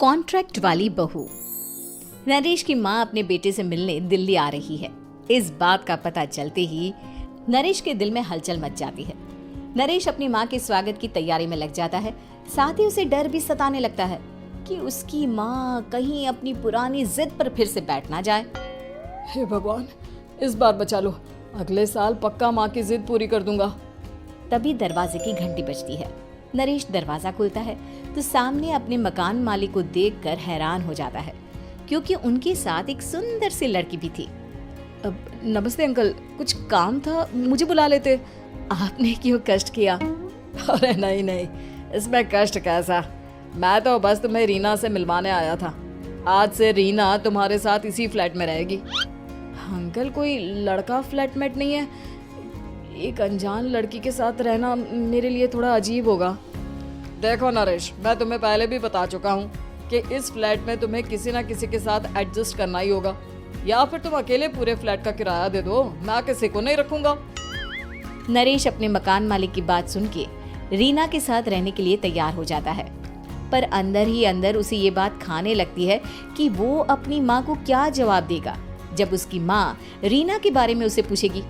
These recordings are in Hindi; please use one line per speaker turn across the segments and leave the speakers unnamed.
कॉन्ट्रैक्ट वाली बहू। नरेश की माँ अपने बेटे से मिलने दिल्ली आ रही है। इस बात का पता चलते ही नरेश के दिल में हलचल मच जाती है। नरेश अपनी माँ के स्वागत की तैयारी में लग जाता है। साथ ही उसे डर भी सताने लगता है कि उसकी माँ कहीं अपनी पुरानी जिद पर फिर से बैठ ना जाए।
हे भगवान, इस बार बचा लो, अगले साल पक्का माँ की जिद पूरी कर दूंगा।
तभी दरवाजे की घंटी बजती है। नरेश दरवाजा खोलता है तो सामने अपने मकान मालिक को देखकर हैरान हो जाता है, क्योंकि उनके साथ एक सुंदर सी लड़की भी थी।
अब नमस्ते अंकल, कुछ काम था, मुझे बुला लेते।
आपने क्यों कष्ट किया?
अरे नहीं नहीं, इसमें कष्ट कैसा, मैं तो बस तुम्हें रीना से मिलवाने आया था। आज से रीना तुम्हारे साथ इसी फ्लैट में रहेगी। अंकल, कोई लड़का फ्लैटमेट नहीं है? एक अनजान लड़की के साथ रहना मेरे लिए थोड़ा अजीब होगा। देखो नरेश, मैं तुम्हें पहले भी बता चुका हूँ कि इस फ्लैट में तुम्हें किसी ना किसी के साथ एडजस्ट करना ही होगा, या फिर तुम अकेले पूरे फ्लैट का किराया दे दो, मैं किसी को नहीं रखूंगा।
नरेश अपने मकान मालिक की बात सुन के रीना के साथ रहने के लिए तैयार हो जाता है, पर अंदर ही अंदर उसे ये बात खाने लगती है कि वो अपनी माँ को क्या जवाब देगा जब उसकी माँ रीना के बारे में उसे पूछेगी।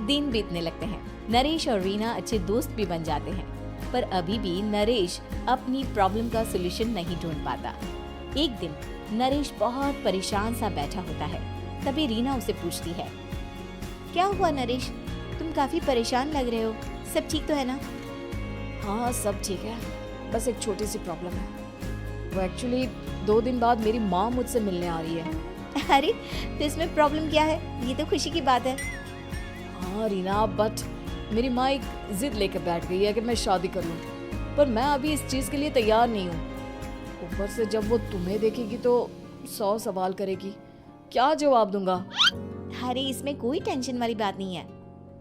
दिन बीतने लगते हैं। नरेश और रीना अच्छे दोस्त भी बन जाते हैं, पर अभी भी नरेश अपनी प्रॉब्लम का सलूशन नहीं ढूंढ पाता। एक दिन नरेश बहुत परेशान सा बैठा होता है। तभी रीना उसे पूछती है, क्या हुआ नरेश, तुम काफी परेशान लग रहे हो, सब ठीक तो है ना?
हाँ सब ठीक है, बस एक छोटी सी प्रॉब्लम है। वो एक्चुअली 2 दिन बाद मेरी माँ मुझसे मिलने आ रही है।
अरे तो इसमें प्रॉब्लम क्या है, ये तो खुशी की बात है।
हाँ रीना, बट मेरी माँ एक जिद लेकर बैठ गई है कि मैं शादी कर लूँ, पर मैं अभी इस चीज़ के लिए तैयार नहीं हूँ। ऊपर से जब वो तुम्हें देखेगी तो 100 सवाल करेगी, क्या जवाब दूंगा?
अरे इसमें कोई टेंशन वाली बात नहीं है,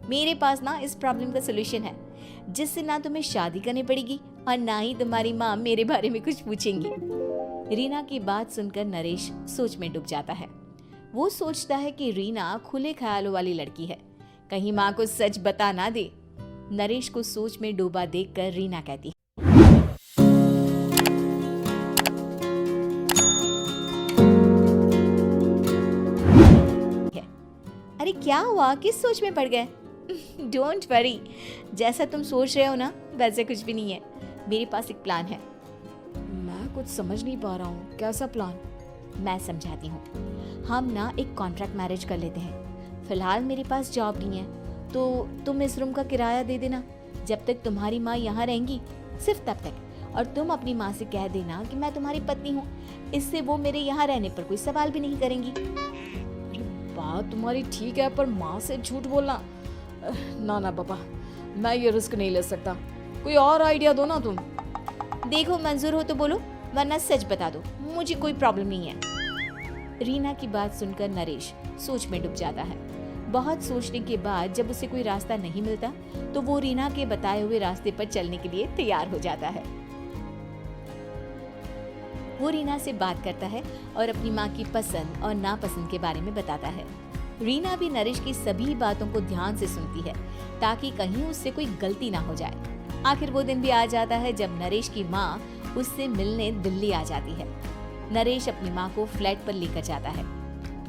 मेरे पास ना इस प्रॉब्लम का सलूशन है, जिससे ना तुम्हें शादी करनी पड़ेगी और ना ही तुम्हारी माँ मेरे बारे में कुछ पूछेंगी। रीना की बात सुनकर नरेश सोच में डूब जाता है। वो सोचता है कि रीना खुले ख्यालों वाली लड़की है, कहीं माँ को सच बता ना दे। नरेश को सोच में डूबा देखकर रीना कहती है, अरे क्या हुआ, किस सोच में पड़ गए? डोंट वरी, जैसा तुम सोच रहे हो ना वैसे कुछ भी नहीं है, मेरे पास एक प्लान है।
मैं कुछ समझ नहीं पा रहा हूँ, कैसा प्लान?
मैं समझाती हूँ। हम ना एक कॉन्ट्रैक्ट मैरिज कर लेते हैं। फिलहाल मेरे पास जॉब नहीं है, तो तुम इस रूम का किराया दे देना जब तक तुम्हारी माँ यहाँ रहेंगी, सिर्फ तब तक। और तुम अपनी माँ से कह देना कि मैं तुम्हारी पत्नी हूँ, इससे वो मेरे यहाँ रहने पर कोई सवाल भी नहीं करेंगी।
अरे बात तुम्हारी ठीक है, पर माँ से झूठ बोलना, ना ना पापा, मैं ये रिस्क नहीं ले सकता। कोई और आइडिया दो ना तुम।
देखो मंजूर हो तो बोलो, वरना सच बता दो, मुझे कोई प्रॉब्लम नहीं है। रीना की बात सुनकर नरेश सोच में डूब जाता है। बहुत सोचने के बाद जब उसे कोई रास्ता नहीं मिलता तो वो रीना के बताए हुए रास्ते पर चलने के लिए तैयार हो जाता है। वो रीना से बात करता है और अपनी माँ की पसंद और नापसंद के बारे में बताता है। रीना भी नरेश की सभी बातों को ध्यान से सुनती है, ताकि कहीं उससे कोई गलती ना हो जाए। आखिर वो दिन भी आ जाता है जब नरेश की माँ उससे मिलने दिल्ली आ जाती है। नरेश अपनी माँ को फ्लैट पर लेकर जाता है।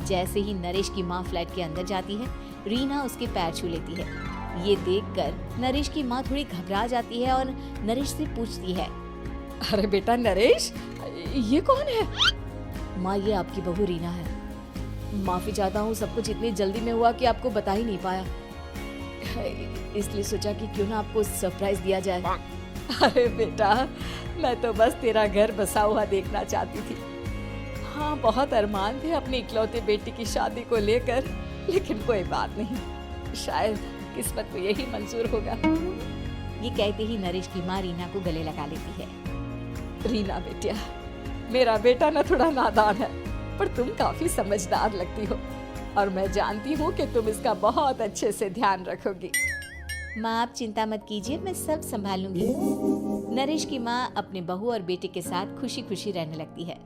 जैसे ही नरेश की माँ फ्लैट के अंदर जाती है, रीना उसके पैर छू लेती है। ये देखकर नरेश की माँ थोड़ी घबरा जाती है और नरेश से पूछती है,
अरे बेटा नरेश, ये कौन है?
माँ ये आपकी बहू रीना है।
माफी चाहता हूँ, सब कुछ इतनी जल्दी में हुआ कि आपको बता ही नहीं पाया, इसलिए सोचा कि क्यों ना आपको सरप्राइज दिया जाए। अरे बेटा, मैं तो बस तेरा घर बसा हुआ देखना चाहती थी। हाँ, बहुत अरमान थे अपनी इकलौते बेटी की शादी को लेकर, लेकिन कोई बात नहीं, शायद किस्मत को यही मंजूर होगा।
ये कहते ही नरेश की माँ रीना को गले लगा लेती है।
रीना बेटिया, मेरा बेटा ना थोड़ा नादान है, पर तुम काफी समझदार लगती हो, और मैं जानती हूँ कि तुम इसका बहुत अच्छे से ध्यान रखोगी।
माँ आप चिंता मत कीजिए, मैं सब संभाल लूंगी। नरेश की माँ अपने बहू और बेटे के साथ खुशी खुशी रहने लगती है।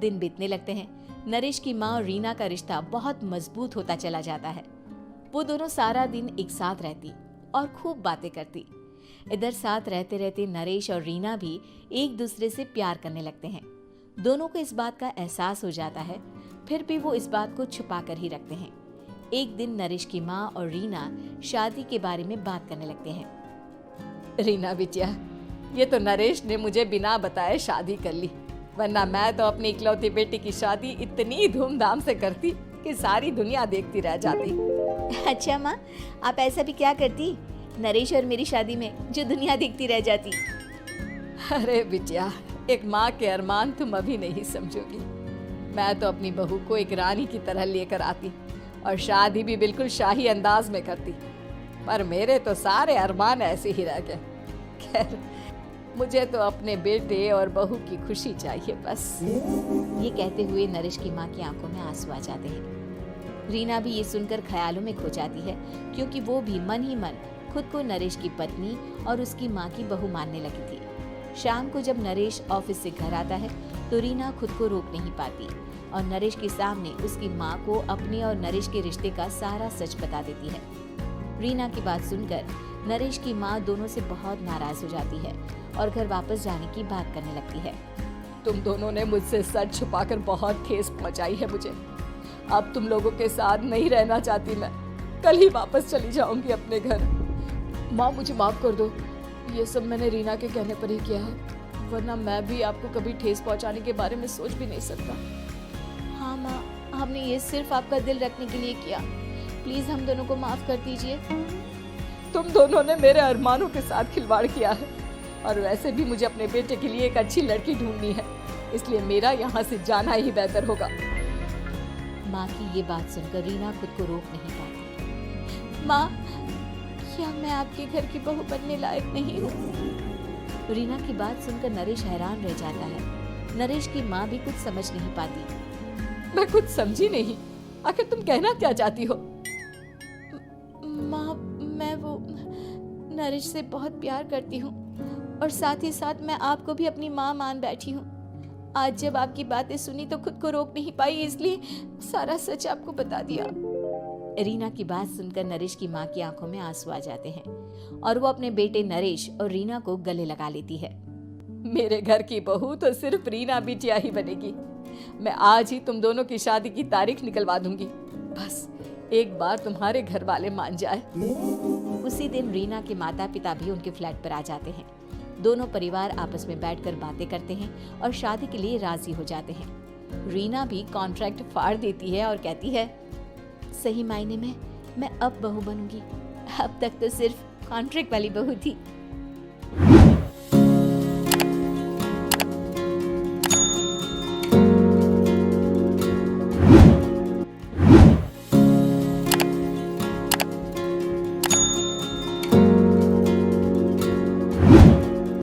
दिन बीतने लगते हैं। नरेश की माँ और रीना का रिश्ता बहुत मजबूत होता चला जाता है। वो दोनों सारा दिन एक साथ रहती और खूब बातें करती। इधर साथ रहते रहते नरेश और रीना भी एक दूसरे से प्यार करने लगते हैं। दोनों को इस बात का एहसास हो जाता है, फिर भी वो इस बात को छुपा कर ही रखते हैं। एक दिन नरेश की माँ और रीना शादी के बारे में बात करने लगते हैं।
रीना बिटिया, ये तो नरेश ने मुझे बिना बताए शादी कर ली, वरना मैं तो अपनी इकलौती बेटी की शादी इतनी धूमधाम से करती कि सारी दुनिया देखती रह जाती।
अच्छा माँ, आप ऐसा भी क्या करती नरेश और मेरी शादी में जो दुनिया देखती रह जाती?
अरे बिटिया, एक माँ के अरमान तुम अभी नहीं समझोगी। मैं तो अपनी बहू को एक रानी की तरह लेकर आती और शादी भी बिल्कुल शाही अंदाज में करती, पर मेरे तो सारे अरमान ऐसे ही रह गए। खैर, मुझे तो अपने बेटे और बहू की खुशी चाहिए बस।
ये कहते हुए नरेश की माँ की आंखों में आंसू आ जाते हैं। रीना भी ये सुनकर ख्यालों में खो जाती है, क्योंकि वो भी मन ही मन खुद को नरेश की पत्नी और उसकी माँ की बहू मानने लगी थी। शाम को जब नरेश ऑफिस से घर आता है तो रीना खुद को रोक नहीं पाती और नरेश के सामने उसकी माँ को अपने और नरेश के रिश्ते का सारा सच बता देती है। रीना की बात सुनकर नरेश की माँ दोनों से बहुत नाराज हो जाती है और घर वापस जाने की बात करने लगती है।
तुम दोनों ने मुझसे सच छुपाकर बहुत ठेस पहुंचाई है मुझे। अब तुम लोगों के साथ नहीं रहना चाहती मैं, कल ही वापस चली जाऊंगी अपने घर। माँ, मुझे माफ कर दो, ये सब मैंने रीना के कहने पर ही किया है, वरना मैं भी आपको कभी ठेस पहुंचाने के बारे में सोच भी नहीं सकता।
हाँ माँ, हमने ये सिर्फ आपका दिल रखने के लिए किया, प्लीज हम दोनों को माफ कर दीजिए।
तुम दोनों ने मेरे अरमानों के साथ खिलवाड़ किया है, और वैसे भी मुझे अपने बेटे के लिए एक अच्छी लड़की ढूंढनी है, इसलिए मेरा यहाँ से जाना ही बेहतर होगा।
माँ की ये बात सुनकर रीना खुद को रोक नहीं पाती। माँ, क्या मैं आपके घर की बहू बनने लायक नहीं हूँ? रीना की बात सुनकर नरेश हैरान रह जाता है। नरेश की माँ भी कुछ समझ नहीं पाती।
मैं कुछ समझी नहीं, आखिर तुम कहना क्या चाहती हो?
माँ, मैं वो नरेश से बहुत प्यार करती हूँ और साथ ही साथ मैं आपको भी अपनी माँ मान बैठी हूँ। आज जब आपकी बातें सुनी तो खुद को रोक नहीं पाई, इसलिए सारा सच आपको बता दिया। रीना की बात सुनकर नरेश की माँ की आंखों में आंसू आ जाते हैं और वो अपने बेटे नरेश और रीना को गले लगा लेती है।
मेरे घर की बहू तो सिर्फ रीना बिटिया ही बनेगी। मैं आज ही तुम दोनों की शादी की तारीख निकलवा दूंगी, बस एक बार तुम्हारे घर वाले मान जाए।
उसी दिन रीना के माता पिता भी उनके फ्लैट पर आ जाते हैं। दोनों परिवार आपस में बैठकर बातें करते हैं और शादी के लिए राजी हो जाते हैं। रीना भी कॉन्ट्रैक्ट फाड़ देती है और कहती है, सही मायने में मैं अब बहू बनूंगी, अब तक तो सिर्फ कॉन्ट्रैक्ट वाली बहू थी।